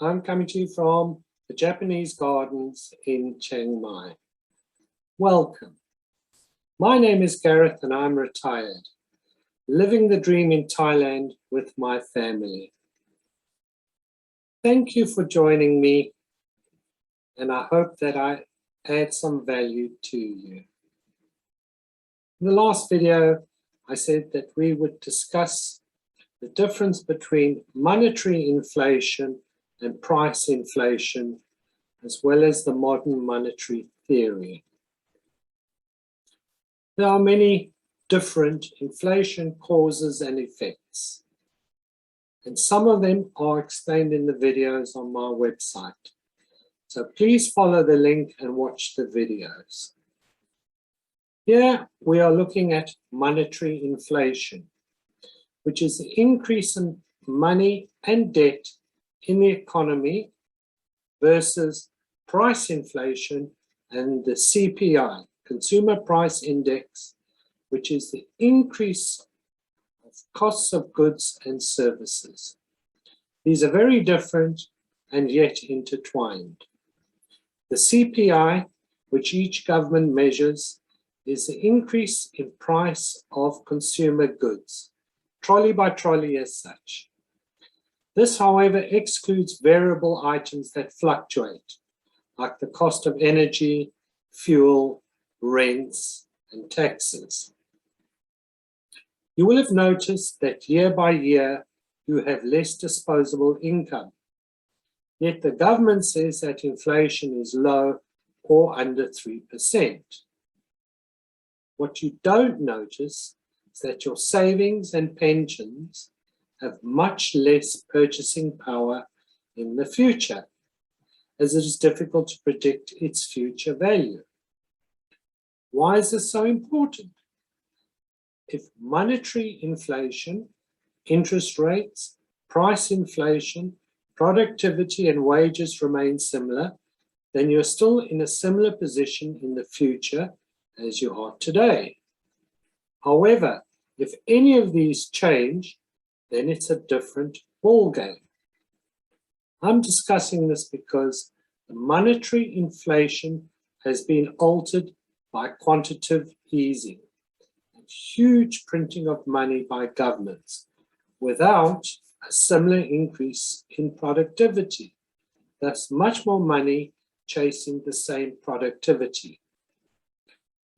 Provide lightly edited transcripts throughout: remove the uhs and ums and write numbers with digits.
I'm coming to you from the Japanese gardens in Chiang Mai. Welcome. My name is Gareth and I'm retired, living the dream in Thailand with my family. Thank you for joining me, and I hope that I add some value to you. In the last video, I said that we would discuss the difference between monetary inflation and price inflation, as well as the modern monetary theory. There are many different inflation causes and effects, and some of them are explained in the videos on my website. So please follow the link and watch the videos. Here we are looking at monetary inflation, which is the increase in money and debt in the economy versus price inflation and the CPI, Consumer Price Index, which is the increase of costs of goods and services. These are very different and yet intertwined. The CPI, which each government measures, is the increase in price of consumer goods, trolley by trolley as such. This, however, excludes variable items that fluctuate, like the cost of energy, fuel, rents, and taxes. You will have noticed that year by year, you have less disposable income. Yet the government says that inflation is low or under 3%. What you don't notice is that your savings and pensions have much less purchasing power in the future, as it is difficult to predict its future value. Why is this so important? If monetary inflation, interest rates, price inflation, productivity and wages remain similar, then you're still in a similar position in the future as you are today. However, if any of these change, then it's a different ballgame. I'm discussing this because the monetary inflation has been altered by quantitative easing and huge printing of money by governments without a similar increase in productivity. Thus, much more money chasing the same productivity.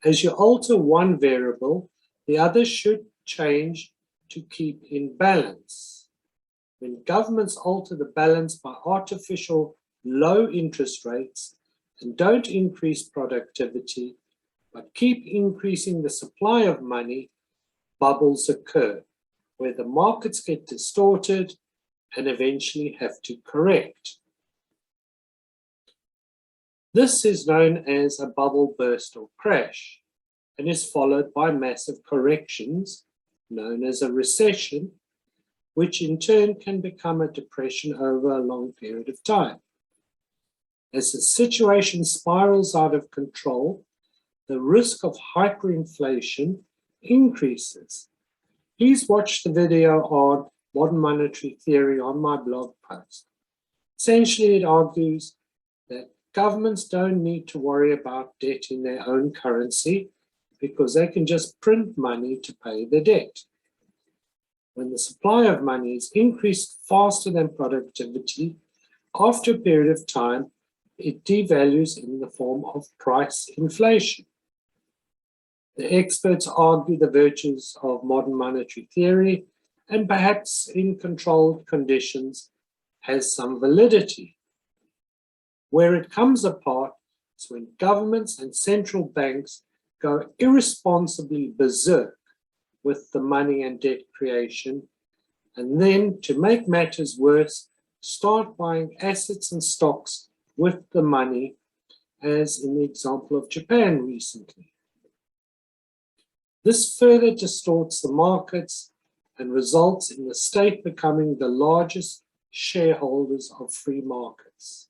As you alter one variable, the other should change to keep in balance. When governments alter the balance by artificial low interest rates and don't increase productivity, but keep increasing the supply of money, bubbles occur, where the markets get distorted and eventually have to correct. This is known as a bubble burst or crash, and is followed by massive corrections, known as a recession, which in turn can become a depression over a long period of time. As the situation spirals out of control, the risk of hyperinflation increases. Please watch the video on modern monetary theory on my blog post. Essentially, it argues that governments don't need to worry about debt in their own currency because they can just print money to pay the debt. When the supply of money is increased faster than productivity, after a period of time, it devalues in the form of price inflation. The experts argue the virtues of modern monetary theory, and perhaps in controlled conditions has some validity. Where it comes apart is when governments and central banks go irresponsibly berserk with the money and debt creation, and then, to make matters worse, start buying assets and stocks with the money, as in the example of Japan recently. This further distorts the markets and results in the state becoming the largest shareholders of free markets.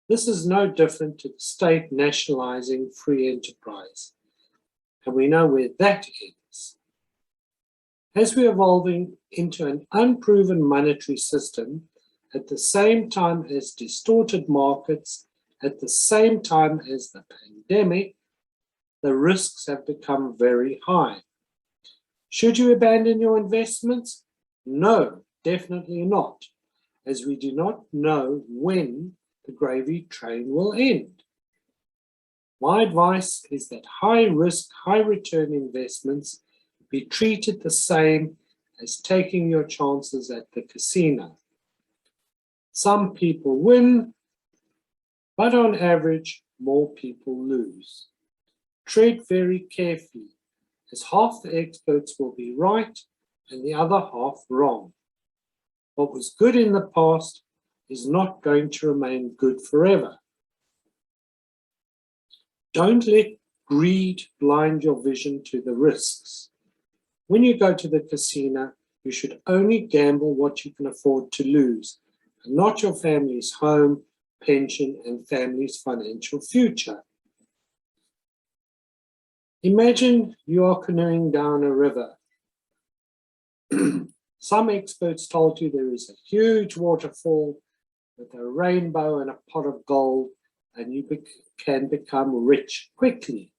This is no different to the state nationalizing free enterprise, and we know where that ends. As we're evolving into an unproven monetary system at the same time as distorted markets, at the same time as the pandemic, the risks have become very high. Should you abandon your investments? No, definitely not, as we do not know when the gravy train will end. My advice is that high-risk, high-return investments be treated the same as taking your chances at the casino. Some people win, but on average, more people lose. Tread very carefully, as half the experts will be right and the other half wrong. What was good in the past is not going to remain good forever. Don't let greed blind your vision to the risks. When you go to the casino, you should only gamble what you can afford to lose, and not your family's home, pension, and family's financial future. Imagine you are canoeing down a river. Some experts told you there is a huge waterfall with a rainbow and a pot of gold, and you can become rich quickly.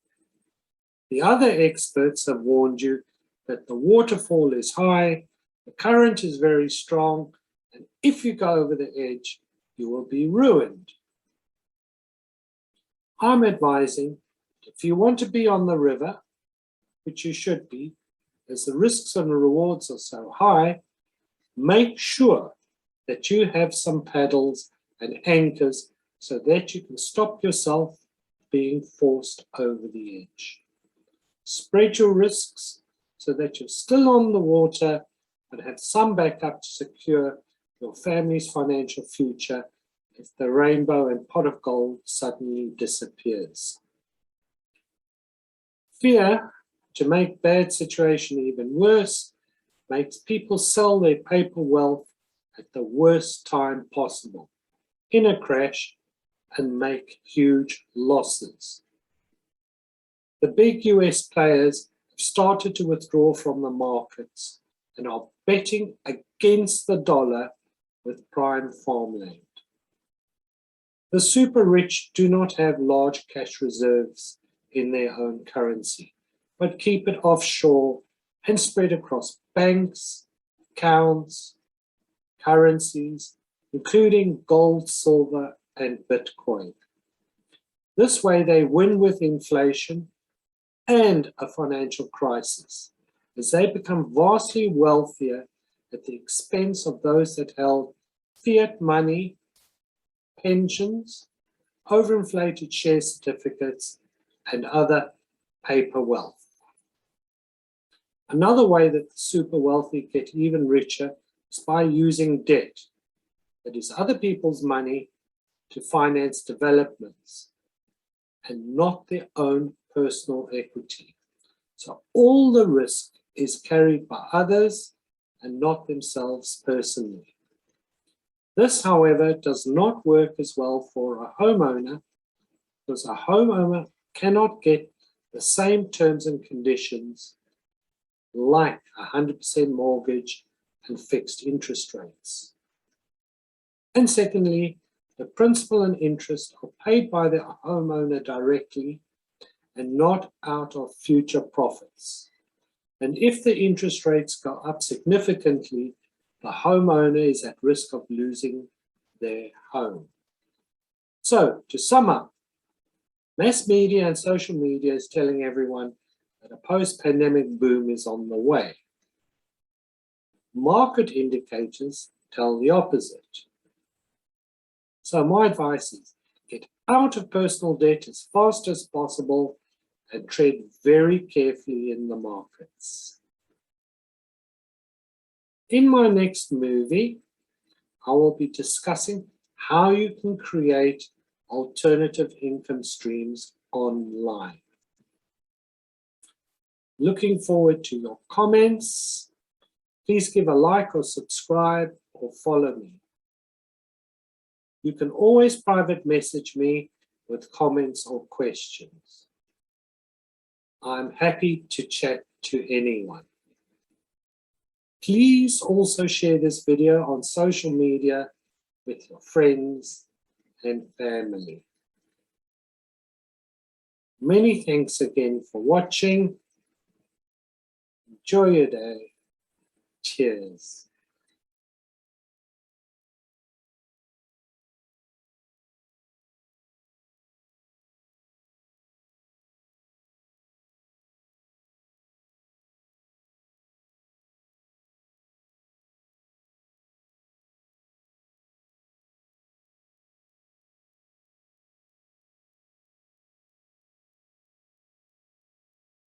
The other experts have warned you that the waterfall is high, the current is very strong, and if you go over the edge, you will be ruined. I'm advising, if you want to be on the river, which you should be, as the risks and rewards are so high, make sure that you have some paddles and anchors so that you can stop yourself being forced over the edge. Spread your risks so that you're still on the water and have some backup to secure your family's financial future if the rainbow and pot of gold suddenly disappears. Fear, to make bad situation even worse, makes people sell their paper wealth at the worst time possible, in a crash, and make huge losses. The big US players have started to withdraw from the markets and are betting against the dollar with prime farmland. The super rich do not have large cash reserves in their own currency, but keep it offshore and spread across banks, accounts, currencies, including gold, silver, and Bitcoin. This way they win with inflation and a financial crisis, as they become vastly wealthier at the expense of those that held fiat money, pensions, overinflated share certificates, and other paper wealth. Another way that the super wealthy get even richer is by using debt, that is other people's money, to finance developments and not their own personal equity. So all the risk is carried by others and not themselves personally. This, however, does not work as well for a homeowner, because a homeowner cannot get the same terms and conditions like 100% mortgage and fixed interest rates. And secondly, the principal and interest are paid by the homeowner directly and not out of future profits. And if the interest rates go up significantly, the homeowner is at risk of losing their home. So, to sum up, mass media and social media is telling everyone that a post-pandemic boom is on the way. Market indicators tell the opposite. So my advice is, get out of personal debt as fast as possible and tread very carefully in the markets. In my next movie, I will be discussing how you can create alternative income streams online. Looking forward to your comments. Please give a like or subscribe or follow me. You can always private message me with comments or questions. I'm happy to chat to anyone. Please also share this video on social media with your friends and family. Many thanks again for watching. Enjoy your day. Cheers.